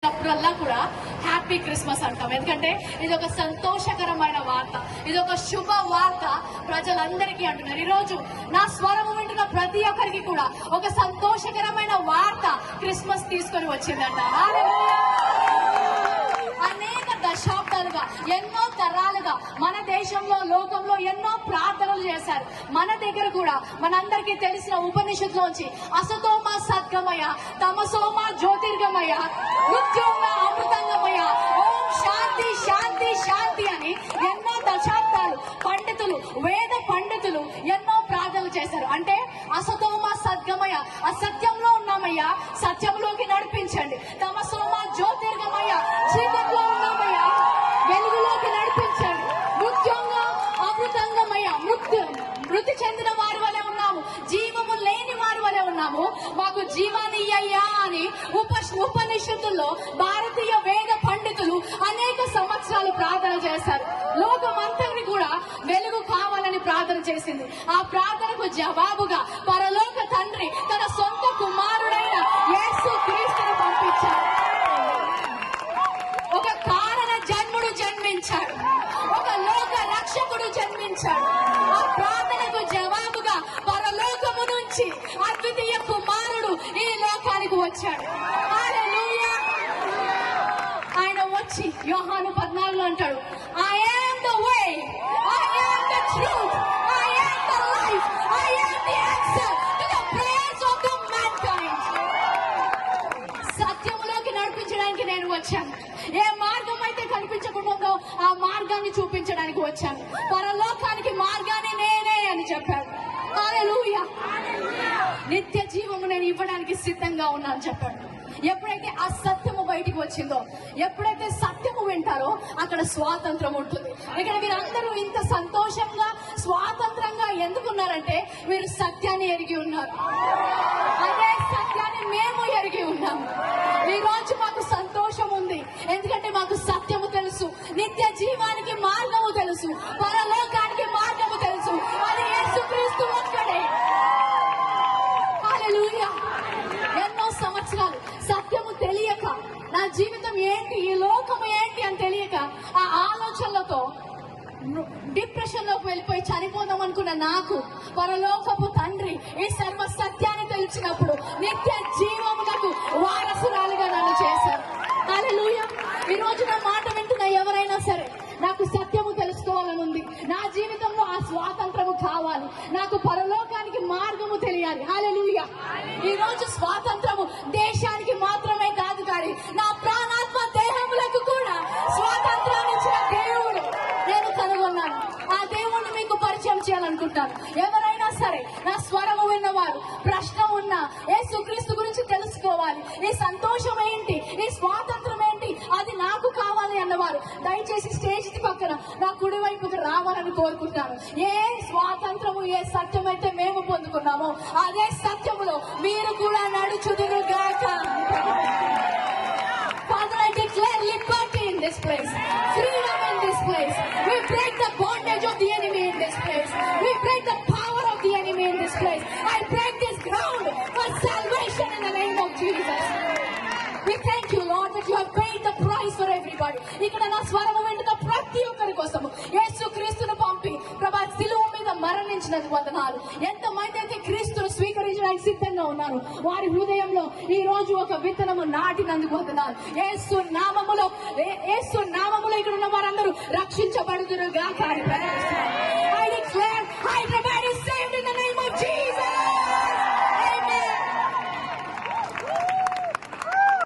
అప్పుడల్లా కూడా happy Christmas అంటాం. ఎందుకంటే ఇది ఒక సంతోషకరమైన వార్త, ఇది ఒక శుభ వార్త ప్రజలందరికీ అంటున్నారు. ఈరోజు నా స్వరము వింటున్న ప్రతి ఒక్కరికి కూడా ఒక సంతోషకరమైన వార్త క్రిస్మస్ తీసుకొని వచ్చిందంట. అనేక దశాబ్దాలుగా, ఎన్నో తరాలుగా మన దేశంలో, లోకంలో ఎన్నో ప్రార్థనలు చేశారు. మన దగ్గర కూడా మనందరికీ తెలిసిన ఉపనిషత్తులోంచి అసతోమ సద్గమయ, తమసోమ జ్యోతిర్గమయ, మృత్యోమ అమృతంగమయ, ఓం శాంతి శాంతి శాంతి అని ఎన్నో దశాబ్దాలు పండితులు, వేద పండితులు ఎన్నో ప్రార్థనలు చేశారు. అంటే అసతోమ సద్గమయ, అసత్యంలో ఉన్నామయ్యా, సత్యంలోకి నడిపించండి. తమసోమ జ్యోతిర్గమయ, చీకట్లో ఉన్నామయ్యా, వెలుగులోకి నడిపించండి. మృత్యోంగ అమృతంగమయ, మృతి చెందిన వారి వలె ఉన్నాము, జీవము లేని వారి వలె ఉన్నాము, మాకు జీవాన్ని ఇయ్యయ్యా అని ఉపనిషత్తుల్లో భారతీయ వేద పండితులు అనేక సంవత్సరాలు ప్రార్థన చేశారు. లోకమంతటిని కూడా వెలుగు కావాలని ప్రార్థన చేసింది. ఆ ప్రార్థనకు జవాబుగా పరలోక తండ్రి తన సొంత కుమారుడైన యేసు క్రీస్తును పంపించాడు. ఒక కారణ జన్ముడు జన్మించాడు, ఒక లోక రక్షకుడు జన్మించాడు. ఆ ప్రార్థనకు జవాబుగా పరలోకము నుంచి అద్వితీయ కుమారుడు ఈ లోకానికి వచ్చాడు. హల్లెలూయా. ఆయన వచ్చి యోహాను 14 అంటాడు, I am the way, I am the truth, I am the life, I am the answer to the prayers of the mankind. సత్యములోకి నడిపించడానికి నేను వచ్చాను. ఏ మార్గం అయితే కనిపించకుండా ఆ మార్గాన్ని చూపించడానికి వచ్చాను. పరలోకానికి మార్గాన్ని నేనే అని చెప్పాడు. హల్లెలూయా. నిత్య జీవము నేను ఇవ్వడానికి సిద్ధంగా ఉన్నాను చెప్పాడు. ఎప్పుడైతే ఆ సత్యము బయటికి వచ్చిందో, ఎప్పుడైతే సత్యము వింటారో అక్కడ స్వాతంత్రం ఉంటుంది. ఇక్కడ మీరందరూ ఇంత సంతోషంగా, స్వాతంత్రంగా ఎందుకున్నారంటే మీరు సత్యాన్ని ఎరిగి ఉన్నారు. అదే సత్యాన్ని మేము ఎరిగి ఉన్నాము. ఈ రోజు మాకు సంతోషం ఉంది, ఎందుకంటే మాకు సత్యము తెలుసు, నిత్య జీవానికి మార్గము తెలుసు, పరలోకానికి మార్గము తెలుసు. అది యేసుక్రీస్తు ఒక్కడే. హల్లెలూయా. ఎన్నో సంవత్సరాలు సత్యము తెలియక, నా జీవితం ఏంటి, ఈ లోకము ఏంటి అని తెలియక ఆ ఆలోచనలతో డిప్రెషన్ లోకి వెళ్ళిపోయి చనిపోదాం అనుకున్న నాకు పరలోకపు తండ్రి ఈ సర్వ సత్యాన్ని తెలిసినప్పుడు నిత్య జీవమునకు వారసురాలుగా నన్ను చేశారు. హల్లెలూయా. ఈ రోజు నా మాట వింటున్న ఎవరైనా సరే, నాకు సత్యము తెలుసుకోవాలని ఉంది, నా జీవితంలో ఆ స్వాతంత్రము కావాలి, నాకు పరలోకానికి మార్గము తెలియాలి. హల్లెలూయా. ఈ రోజు స్వాతంత్రము దేశానికి మాత్రమే కాదు, కానీ నా ప్రాణాత్మ దేహములకు కూడా స్వాతంత్రాన్ని ఇచ్చిన దేవుడు నేను కనుగొన్నాను. ఆ దేవుణ్ణి మీకు పరిచయం చేయాలనుకుంటాను. ఎవరైనా సరే నా స్వరము విన్నవారు, ప్రశ్న ఉన్నా, యేసుక్రీస్తు గురించి తెలుసుకోవాలి, ఈ సంతోషం ఏంటి, ఈ స్వాతంత్రం ఏంటి, అది నాకు కావాలి అన్నవారు దయచేసి స్టేజ్ పక్కన నా కుడి వైపుకి రావాలని కోరుకుంటాను. ఏ స్వాతంత్రము, ఏ సత్యం అయితే మేము పొందుకున్నామో అదే సత్యములో మీరు కూడా నడుచుదురుగాక. Father, I declare liberty in this place, freedom in this place. We break the bondage of the enemy in this place. We break the power of the enemy in this place. I break this ground for salvation in the name of Jesus. We thank you, Lord, that you have paid the price for everybody. ఇక్కడ నా స్వరము వింటున్న ప్రతి ఒక్కరి కోసము యేసు క్రీస్తును పంపి ప్రభా శిలువ మీద మరణించినందుకు వందనాలు. ఎంతమంది అయితే క్రీస్తును స్వీకరించడానికి సిద్ధంగా ఉన్నారు, వారి హృదయంలో ఈ రోజు ఒక విత్తనము నాటినందుకు వందనాలు. యేసు నామములో ఇక్కడ ఉన్న వారందరూ రక్షించబడుదురుగా కానీ